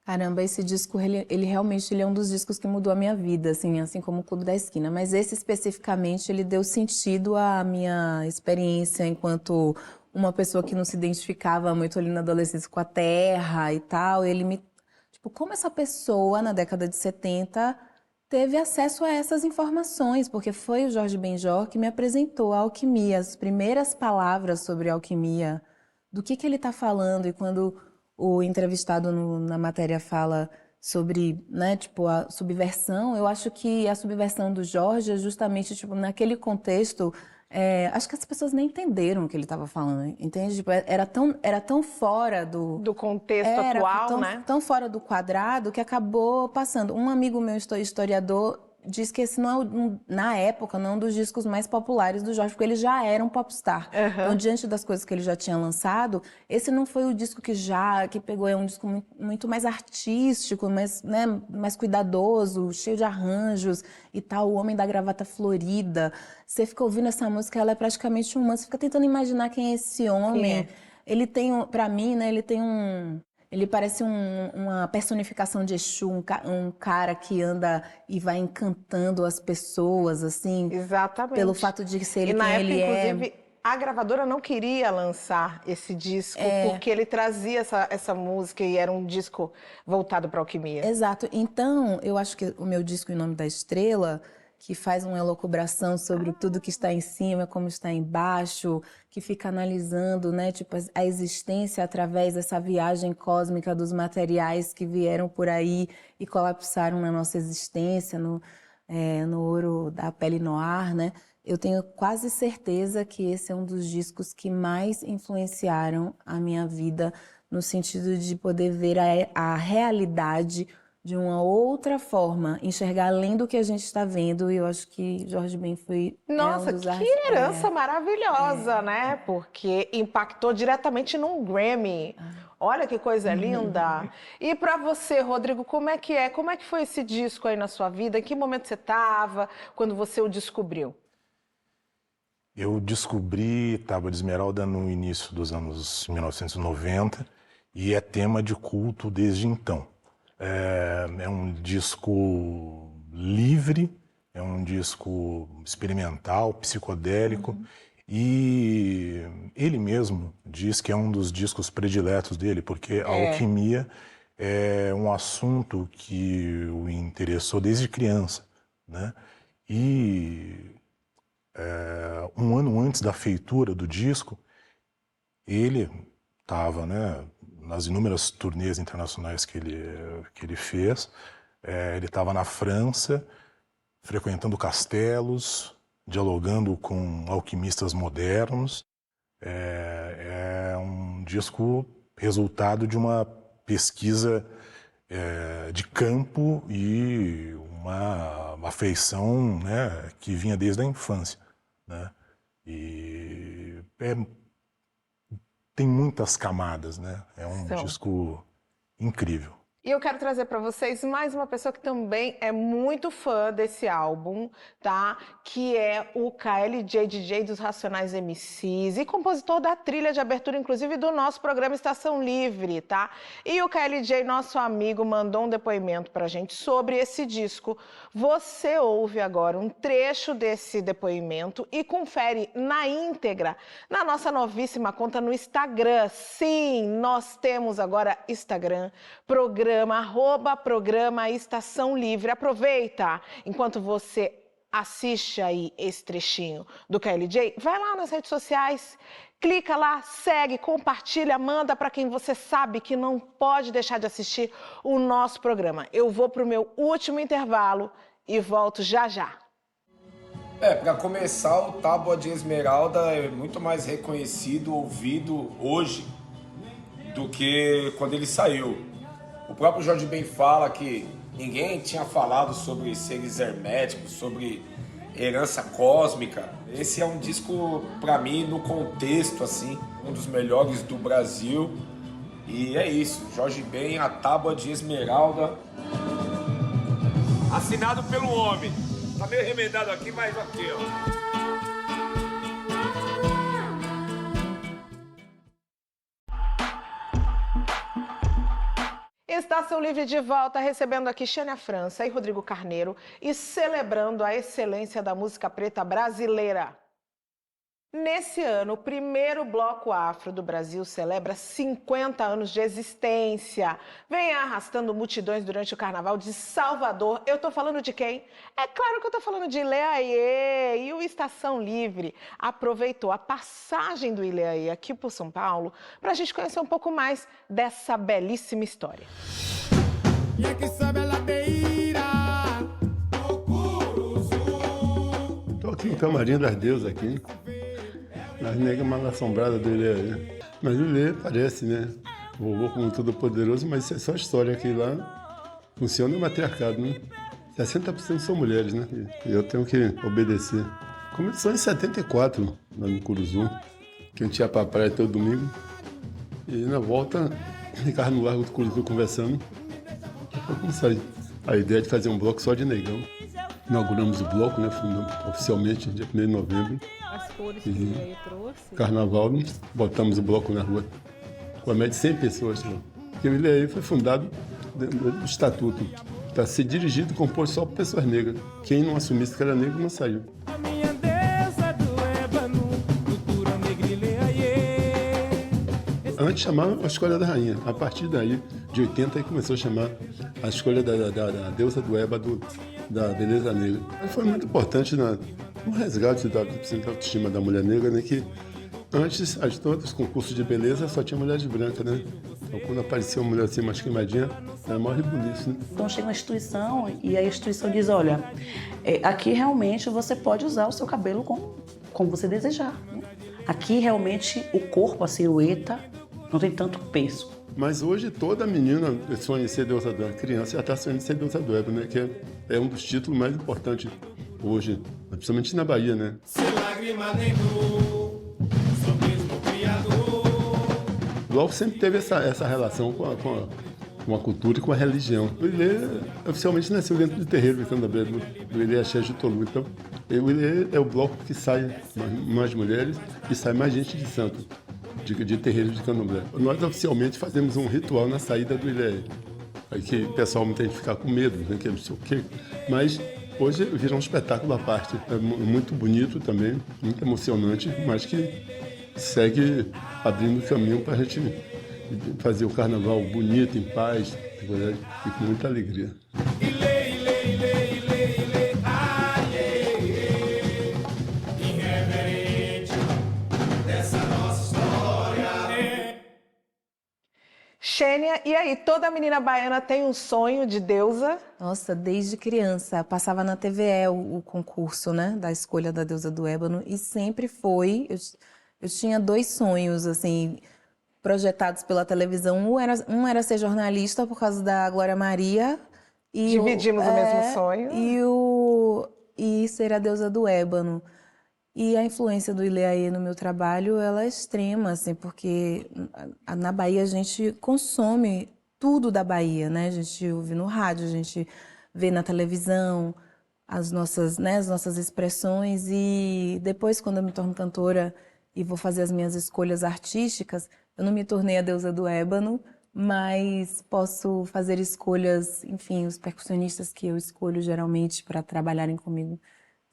J: Caramba, esse disco, ele realmente é um dos discos que mudou a minha vida, assim como o Clube da Esquina. Mas esse especificamente, ele deu sentido à minha experiência enquanto uma pessoa que não se identificava muito ali na adolescência com a terra e tal. Ele me... Tipo, como essa pessoa, na década de 70, teve acesso a essas informações, porque foi o Jorge Benjor que me apresentou a alquimia, as primeiras palavras sobre alquimia, do que ele está falando. E quando o entrevistado na matéria fala sobre, né, tipo, a subversão, eu acho que a subversão do Jorge é justamente, tipo, naquele contexto, acho que as pessoas nem entenderam o que ele estava falando, entende? Tipo, era tão fora do
A: contexto atual, né?
J: Tão fora do quadrado que acabou passando. Um amigo meu, historiador, diz que esse não, na época, não é um dos discos mais populares do Jorge, porque ele já era um popstar.
A: Uhum.
J: Então, diante das coisas que ele já tinha lançado, esse não foi o disco que pegou, é um disco muito mais artístico, mais cuidadoso, cheio de arranjos e tal, o Homem da Gravata Florida. Você fica ouvindo essa música, ela é praticamente humana, você fica tentando imaginar quem é esse homem. Ele tem, pra mim, né, ele parece uma personificação de Exu, um cara que anda e vai encantando as pessoas, assim.
A: Exatamente.
J: Pelo fato de ser ele
A: e na
J: quem
A: época,
J: ele
A: inclusive, a gravadora não queria lançar esse disco porque ele trazia essa música e era um disco voltado para a alquimia.
J: Exato. Então, eu acho que o meu disco Em Nome da Estrela, que faz uma elucubração sobre tudo que está em cima, como está embaixo, que fica analisando, né, tipo, a existência através dessa viagem cósmica dos materiais que vieram por aí e colapsaram na nossa existência, no ouro da pele noir, né? Eu tenho quase certeza que esse é um dos discos que mais influenciaram a minha vida, no sentido de poder ver a realidade de uma outra forma, enxergar além do que a gente está vendo, e eu acho que Jorge Ben foi
A: Nossa,
J: um dos
A: que herança maravilhosa, né? Porque impactou diretamente num Grammy. Olha que coisa linda. E para você, Rodrigo, como é que é? Como é que foi esse disco aí na sua vida? Em que momento você estava quando você o descobriu?
L: Eu descobri Tábua de Esmeralda no início dos anos 1990 e é tema de culto desde então. É um disco livre, é um disco experimental, psicodélico, e ele mesmo diz que é um dos discos prediletos dele, porque a alquimia é um assunto que o interessou desde criança, né? E um ano antes da feitura do disco, ele estava, né, nas inúmeras turnês internacionais que ele fez, ele estava na França, frequentando castelos, dialogando com alquimistas modernos. É um disco resultado de uma pesquisa de campo e uma afeição, né, que vinha desde a infância, né? E tem muitas camadas, né? É um disco incrível.
A: E eu quero trazer para vocês mais uma pessoa que também é muito fã desse álbum, tá? Que é o KLJ, DJ dos Racionais MCs e compositor da trilha de abertura, inclusive, do nosso programa Estação Livre, tá? E o KLJ, nosso amigo, mandou um depoimento pra gente sobre esse disco. Você ouve agora um trecho desse depoimento e confere na íntegra na nossa novíssima conta no Instagram. Sim, nós temos agora Instagram, programa Estação Livre. Aproveita enquanto você assiste aí esse trechinho do KLJ, vai lá nas redes sociais, clica lá, segue, compartilha, manda para quem você sabe que não pode deixar de assistir o nosso programa. Eu vou para o meu último intervalo e volto já já.
T: Para começar, o Tábua de Esmeralda é muito mais reconhecido, ouvido hoje do que quando ele saiu. O próprio Jorge Ben fala que ninguém tinha falado sobre seres herméticos, sobre herança cósmica. Esse é um disco, para mim, no contexto, assim, um dos melhores do Brasil. E é isso, Jorge Ben, a Tábua de Esmeralda. Assinado pelo homem. Tá meio remendado aqui, mas aqui, ó.
A: Estação Livre de volta, recebendo aqui Xênia França e Rodrigo Carneiro e celebrando a excelência da música preta brasileira. Nesse ano, o primeiro bloco afro do Brasil celebra 50 anos de existência. Vem arrastando multidões durante o Carnaval de Salvador. Eu tô falando de quem? É claro que eu tô falando de Ileaê. E o Estação Livre aproveitou a passagem do Ileaê aqui por São Paulo para a gente conhecer um pouco mais dessa belíssima história.
I: Estou aqui no Camarim das Deusas aqui. As negras mal assombradas do Ileaê. Mas o Ileaê parece, né? O vovô como todo poderoso, mas isso é só história que lá funciona o matriarcado, né? 60% são mulheres, né? E eu tenho que obedecer. Começou em 74, lá no Curuzu, que a gente ia pra praia todo domingo. E na volta, ficava no largo do Curuzu conversando. Depois começou a ideia de fazer um bloco só de negão. Inauguramos o bloco, né? Oficialmente, dia 1º de novembro.
D: As cores que você trouxe.
I: Carnaval, botamos o bloco na rua com a média de 100 pessoas. Porque o Ileaê foi fundado do Estatuto para ser dirigido e composto só por pessoas negras. Quem não assumisse que era negro não saiu. Antes chamava a Escolha da Rainha. A partir daí, de 80, aí começou a chamar a Escolha da Deusa do Eba, da beleza negra. Foi muito importante no resgate da autoestima da mulher negra, né? Que antes, de todos os concursos de beleza, só tinha mulher de branca, né? Então, quando apareceu uma mulher assim mais queimadinha, era maior rebuliço, né?
U: Então chega uma instituição e a instituição diz, olha, aqui realmente você pode usar o seu cabelo como você desejar, né? Aqui realmente o corpo, a silhueta, não tem tanto peso.
I: Mas hoje toda menina sonha em ser deusa do Eba, criança já está sonhando em ser deusa do Eba, né? Que é um dos títulos mais importantes hoje, principalmente na Bahia, né? O Alvo sempre teve essa relação com a cultura e com a religião. O Ileaê oficialmente nasceu dentro do terreiro do Candomblé, do Ileaxé de Tolu. Então, O Ilê é o bloco que sai mais mulheres e sai mais gente de santo, de terreiro de candomblé. Nós oficialmente fazemos um ritual na saída do Ilê. Aí que o pessoal tem que ficar com medo, né, que não sei o quê. Mas hoje vira um espetáculo à parte. É muito bonito também, muito emocionante, mas que segue abrindo caminho para a gente fazer o carnaval bonito, em paz, e com muita alegria.
A: Xênia, e aí, toda menina baiana tem um sonho de deusa?
J: Nossa, desde criança. Passava na TVE o concurso, né, da escolha da deusa do ébano, e sempre foi. Eu tinha 2 sonhos, assim, projetados pela televisão. Um era ser jornalista por causa da Glória Maria. E
A: Dividimos o mesmo sonho.
J: E ser a deusa do ébano. E a influência do Ilê Aie no meu trabalho, ela é extrema, assim, porque na Bahia a gente consome tudo da Bahia, né? A gente ouve no rádio, a gente vê na televisão as nossas expressões. E depois, quando eu me torno cantora e vou fazer as minhas escolhas artísticas, eu não me tornei a deusa do ébano, mas posso fazer escolhas, enfim, os percussionistas que eu escolho geralmente para trabalharem comigo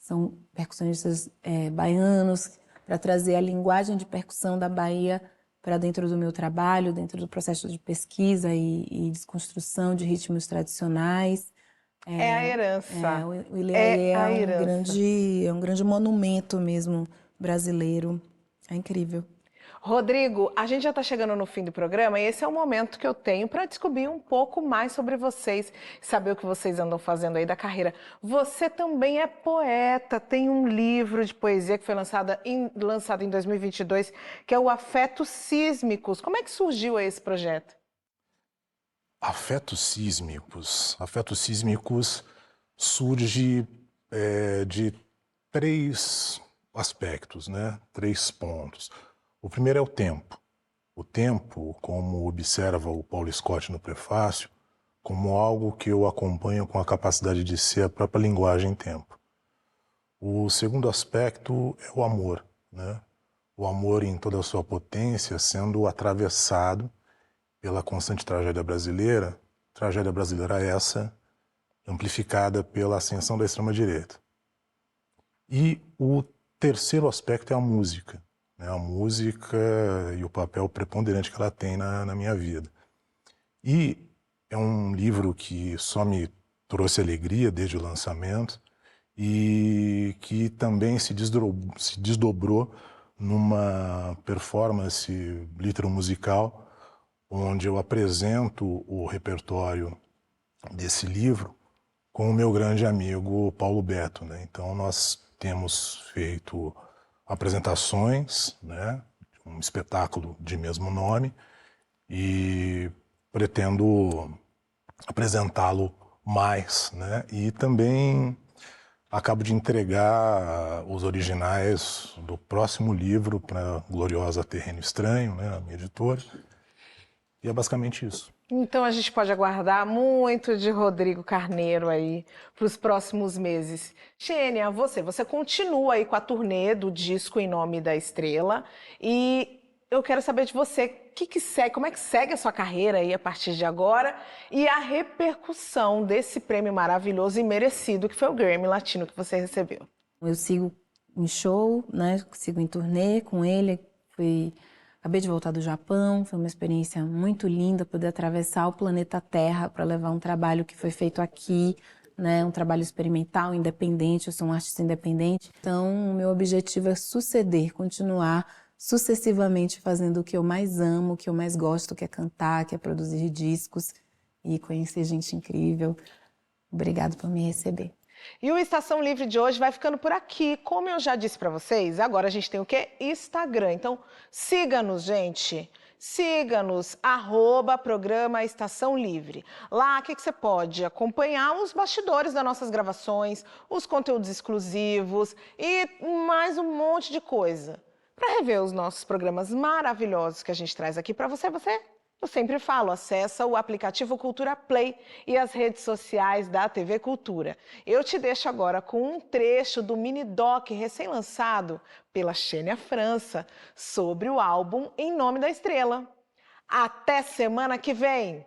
J: são percussionistas baianos, para trazer a linguagem de percussão da Bahia para dentro do meu trabalho, dentro do processo de pesquisa e desconstrução de ritmos tradicionais.
A: É a herança.
J: O Ilê Aie é um grande monumento mesmo brasileiro. É incrível.
A: Rodrigo, a gente já está chegando no fim do programa e esse é o momento que eu tenho para descobrir um pouco mais sobre vocês, saber o que vocês andam fazendo aí da carreira. Você também é poeta, tem um livro de poesia que foi lançado em 2022, que é o Afetos Sísmicos. Como é que surgiu esse projeto?
L: Afetos Sísmicos. Afetos Sísmicos surge de 3 aspectos, né? 3 pontos. O primeiro é o tempo. O tempo, como observa o Paulo Scott no prefácio, como algo que eu acompanho com a capacidade de ser a própria linguagem tempo. O segundo aspecto é o amor, né? O amor em toda a sua potência sendo atravessado pela constante tragédia brasileira essa amplificada pela ascensão da extrema-direita. E o terceiro aspecto é a música. A música e o papel preponderante que ela tem na minha vida. E é um livro que só me trouxe alegria desde o lançamento e que também se desdobrou numa performance litero-musical onde eu apresento o repertório desse livro com o meu grande amigo Paulo Beto, né? Então nós temos feito apresentações, né, um espetáculo de mesmo nome, e pretendo apresentá-lo mais, né, e também acabo de entregar os originais do próximo livro para a gloriosa Terreno Estranho, né, a minha editora, e é basicamente isso.
A: Então a gente pode aguardar muito de Rodrigo Carneiro aí para os próximos meses. Xênia, você continua aí com a turnê do disco Em Nome da Estrela e eu quero saber de você, como é que segue a sua carreira aí a partir de agora e a repercussão desse prêmio maravilhoso e merecido que foi o Grammy Latino que você recebeu.
J: Eu sigo em show, né? Sigo em turnê com ele, acabei de voltar do Japão, foi uma experiência muito linda poder atravessar o planeta Terra para levar um trabalho que foi feito aqui, né? Um trabalho experimental, independente, eu sou um artista independente. Então, o meu objetivo é continuar sucessivamente fazendo o que eu mais amo, o que eu mais gosto, que é cantar, que é produzir discos e conhecer gente incrível. Obrigado por me receber.
A: E o Estação Livre de hoje vai ficando por aqui. Como eu já disse para vocês, agora a gente tem o quê? Instagram. Então, siga-nos, gente. Siga-nos, @programa Estação Livre. Lá, o que você pode acompanhar os bastidores das nossas gravações, os conteúdos exclusivos e mais um monte de coisa. Para rever os nossos programas maravilhosos que a gente traz aqui para você Eu sempre falo, acessa o aplicativo Cultura Play e as redes sociais da TV Cultura. Eu te deixo agora com um trecho do mini-doc recém-lançado pela Xênia França sobre o álbum Em Nome da Estrela. Até semana que vem!